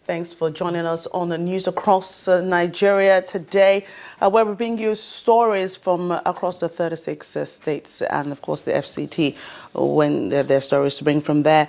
Thanks for joining us on the news across Nigeria today, where we bring you stories from across the 36 states and, of course, the FCT, when their stories to bring from there.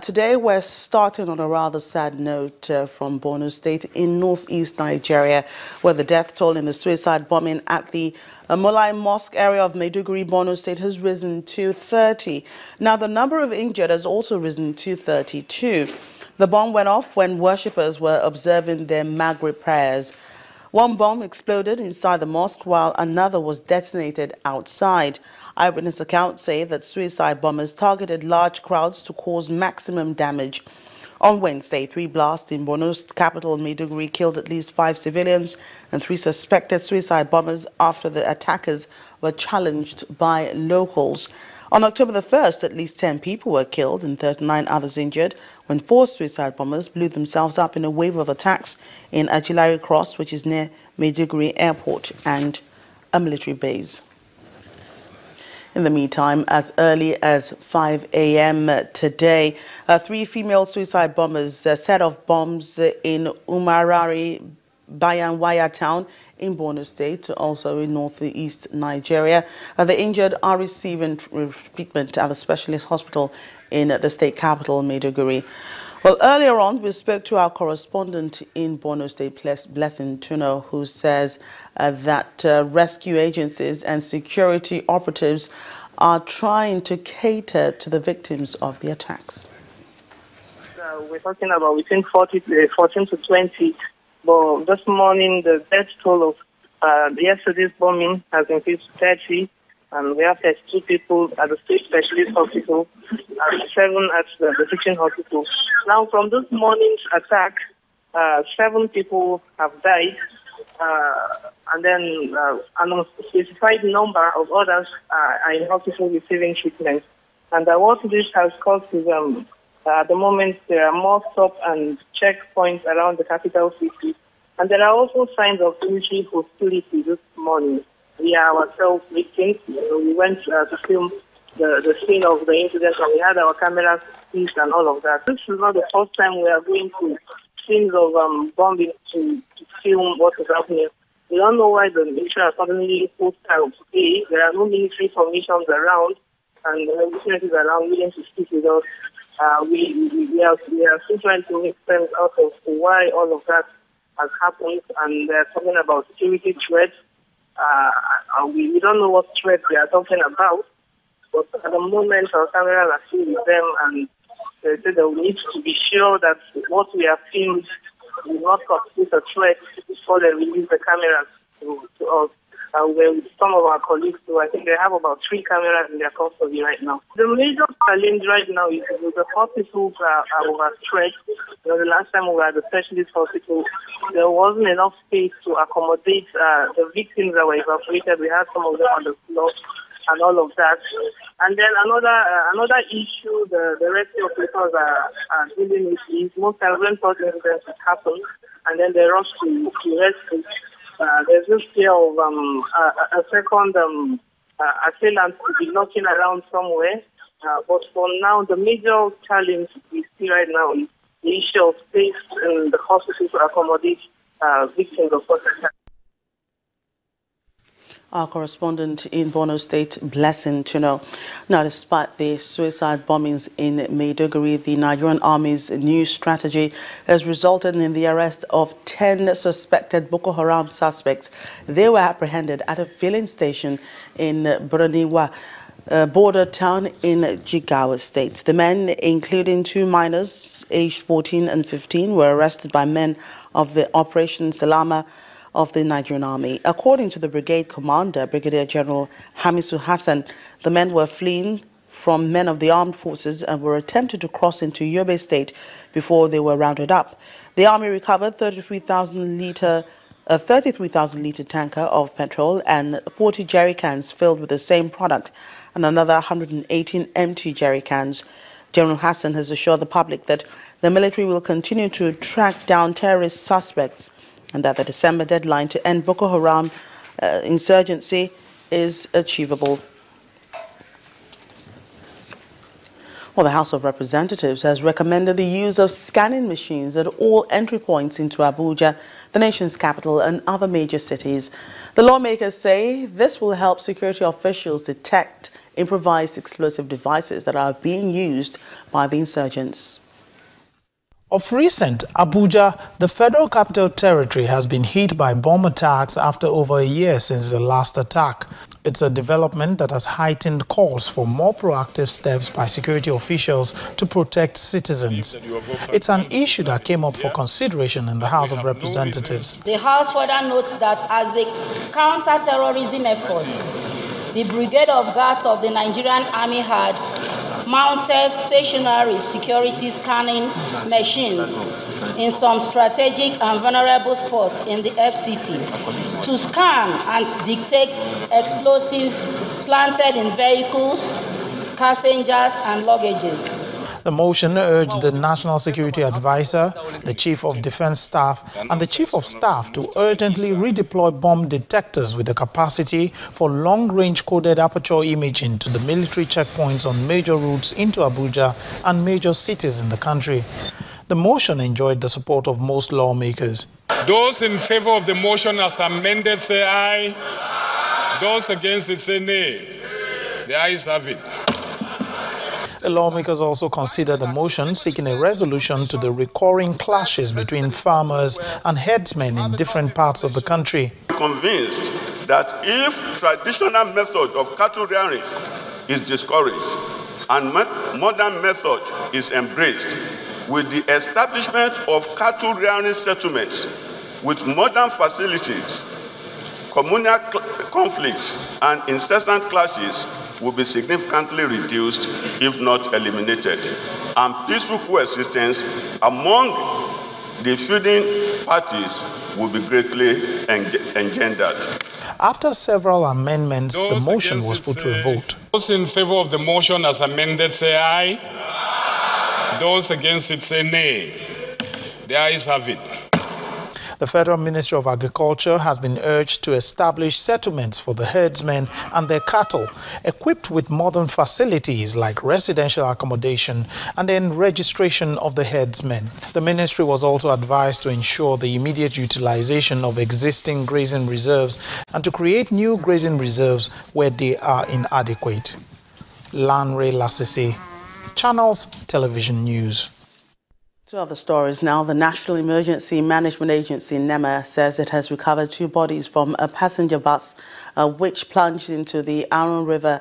Today, we're starting on a rather sad note from Borno State in northeast Nigeria, where the death toll in the suicide bombing at the Mulai mosque area of Maiduguri, Borno State, has risen to 30. Now, the number of injured has also risen to 32. The bomb went off when worshippers were observing their Maghrib prayers. One bomb exploded inside the mosque while another was detonated outside. Eyewitness accounts say that suicide bombers targeted large crowds to cause maximum damage. On Wednesday, 3 blasts in Borno's capital, Maiduguri, killed at least 5 civilians and 3 suspected suicide bombers after the attackers were challenged by locals. On October the 1st, at least 10 people were killed and 39 others injured when 4 suicide bombers blew themselves up in a wave of attacks in Ajilari Cross, which is near Maiduguri Airport, and a military base. In the meantime, as early as 5 a.m. today, 3 female suicide bombers set off bombs in Umarari, Bayanwaya town in Borno State, also in northeast Nigeria. The injured are receiving treatment at the specialist hospital in the state capital, Maiduguri. Well, earlier on, we spoke to our correspondent in Borno State, Blessing TUNOH, who says that rescue agencies and security operatives are trying to cater to the victims of the attacks. We're talking about between 14 to 20. But this morning, the death toll of yesterday's bombing has increased to 30, and we have 32 people at the state specialist hospital and 7 at the teaching hospital. Now, from this morning's attack, 7 people have died, and then an unspecified number of others are in hospital receiving treatment. And what this has caused is at the moment, there are more stop and checkpoints around the capital city. And there are also signs of military hostility this morning. We are ourselves victims. We went to film the scene of the incident, and we had our cameras seized and all of that. This is not the first time we are going to scenes of bombing to film what is happening. We don't know why the military are suddenly hostile today. There are no military formations around, and the witnesses around willing to speak with us. We are still trying to make sense out of why all of that has happened, and they're talking about security threats. We don't know what threats they are talking about, but at the moment our cameras are still with them, and they said that we need to be sure that what we have filmed will not constitute a threat before they release the cameras to us. We're with some of our colleagues, so I think they have about 3 cameras in their custody right now. The major challenge right now is the hospitals are overstretched. The last time we were at the specialist hospital, there wasn't enough space to accommodate the victims that were evacuated. We had some of them on the floor and all of that. And then another issue the rescue officers are dealing with is most times when such incidents happen, and then they rush to rescue. There's this fear of a second assailant to be knocking around somewhere. But for now, the major challenge we see right now is the issue of space in the hospital to accommodate victims of such attacks. Our correspondent in Borno State, Blessing TUNOH. Now, despite the suicide bombings in Maiduguri, the Nigerian Army's new strategy has resulted in the arrest of 10 suspected Boko Haram suspects. They were apprehended at a filling station in Broniwa, border town in Jigawa State. The men, including 2 minors aged 14 and 15, were arrested by men of the Operation Salama of the Nigerian Army. According to the brigade commander, Brigadier General Hamisu Hassan, the men were fleeing from men of the armed forces and were attempting to cross into Yobe State before they were rounded up. The army recovered 33,000 litre tanker of petrol and 40 jerry cans filled with the same product and another 118 empty jerry cans. General Hassan has assured the public that the military will continue to track down terrorist suspects and that the December deadline to end Boko Haram insurgency is achievable. Well, the House of Representatives has recommended the use of scanning machines at all entry points into Abuja, the nation's capital, and other major cities. The lawmakers say this will help security officials detect improvised explosive devices that are being used by the insurgents. Of recent, Abuja, the Federal Capital Territory, has been hit by bomb attacks after over a year since the last attack. It's a development that has heightened calls for more proactive steps by security officials to protect citizens. It's an issue that came up for consideration in the House of Representatives. The House further notes that as a counter-terrorism effort, the Brigade of Guards of the Nigerian Army had mounted stationary security scanning machines in some strategic and vulnerable spots in the FCT to scan and detect explosives planted in vehicles, passengers, and luggages. The motion urged the National Security Advisor, the Chief of Defense Staff, and the Chief of Staff to urgently redeploy bomb detectors with the capacity for long-range coded aperture imaging to the military checkpoints on major routes into Abuja and major cities in the country. The motion enjoyed the support of most lawmakers. Those in favor of the motion as amended say aye. Those against it say nay. The ayes have it. The lawmakers also considered the motion seeking a resolution to the recurring clashes between farmers and herdsmen in different parts of the country. Convinced that if traditional method of cattle rearing is discouraged and modern method is embraced, with the establishment of cattle rearing settlements with modern facilities, communal conflicts and incessant clashes will be significantly reduced, if not eliminated, and peaceful coexistence among the feuding parties will be greatly engendered. After several amendments, the motion was put to a vote. Those in favor of the motion as amended say aye. Those against it say nay. The ayes have it. The Federal Ministry of Agriculture has been urged to establish settlements for the herdsmen and their cattle, equipped with modern facilities like residential accommodation and then registration of the herdsmen. The ministry was also advised to ensure the immediate utilization of existing grazing reserves and to create new grazing reserves where they are inadequate. Lanre Lasisi, Channels Television News. To other stories now, the National Emergency Management Agency, NEMA, says it has recovered 2 bodies from a passenger bus which plunged into the Aron River,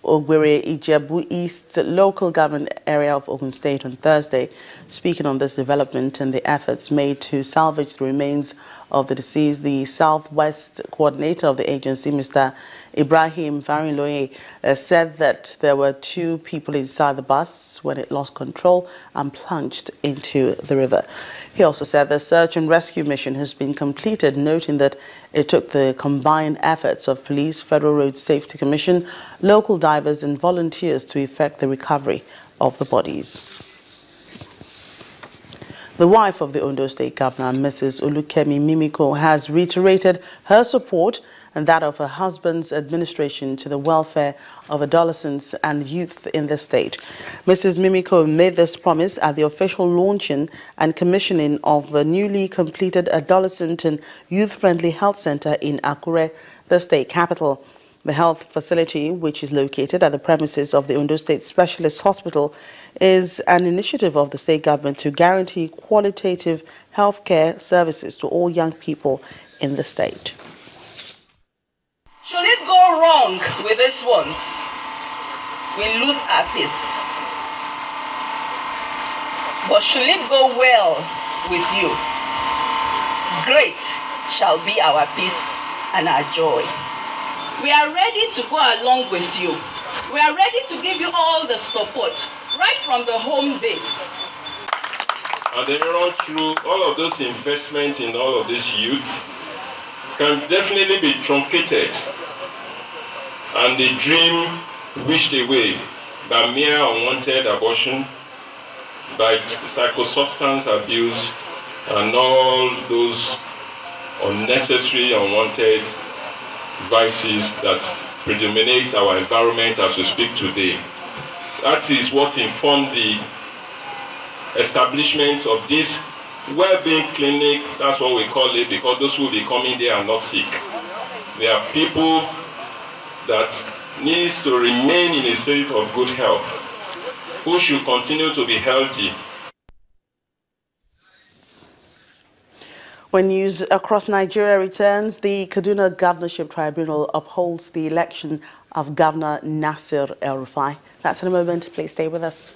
Ogbere, Ijebu East local government area of OGUN State on Thursday. Speaking on this development and the efforts made to salvage the remains of the deceased, the Southwest coordinator of the agency, Mr. Ibrahim Varinloye, said that there were 2 people inside the bus when it lost control and plunged into the river. He also said the search and rescue mission has been completed, noting that it took the combined efforts of police, Federal Road Safety Commission, local divers and volunteers to effect the recovery of the bodies. The wife of the Ondo State Governor, Mrs. Olukemi Mimiko, has reiterated her support and that of her husband's administration to the welfare of adolescents and youth in the state. Mrs. Mimiko made this promise at the official launching and commissioning of the newly completed adolescent and youth-friendly health center in Akure, the state capital. The health facility, which is located at the premises of the Ondo State Specialist Hospital, is an initiative of the state government to guarantee qualitative healthcare services to all young people in the state. Should it go wrong with these ones, we lose our peace. But should it go well with you, great shall be our peace and our joy. We are ready to go along with you. We are ready to give you all the support, right from the home base. And then run through all of those investments in all of these youths can definitely be truncated and the dream wished away by mere unwanted abortion, by psychosubstance abuse, and all those unnecessary, unwanted vices that predominate our environment as we speak today. That is what informed the establishment of this well-being clinic. That's what we call it, because those who will be coming there are not sick. They are people that needs to remain in a state of good health, who should continue to be healthy. When news across Nigeria returns, the Kaduna Governorship Tribunal upholds the election of Governor Nasir El-Rufai. That's in a moment. Please stay with us.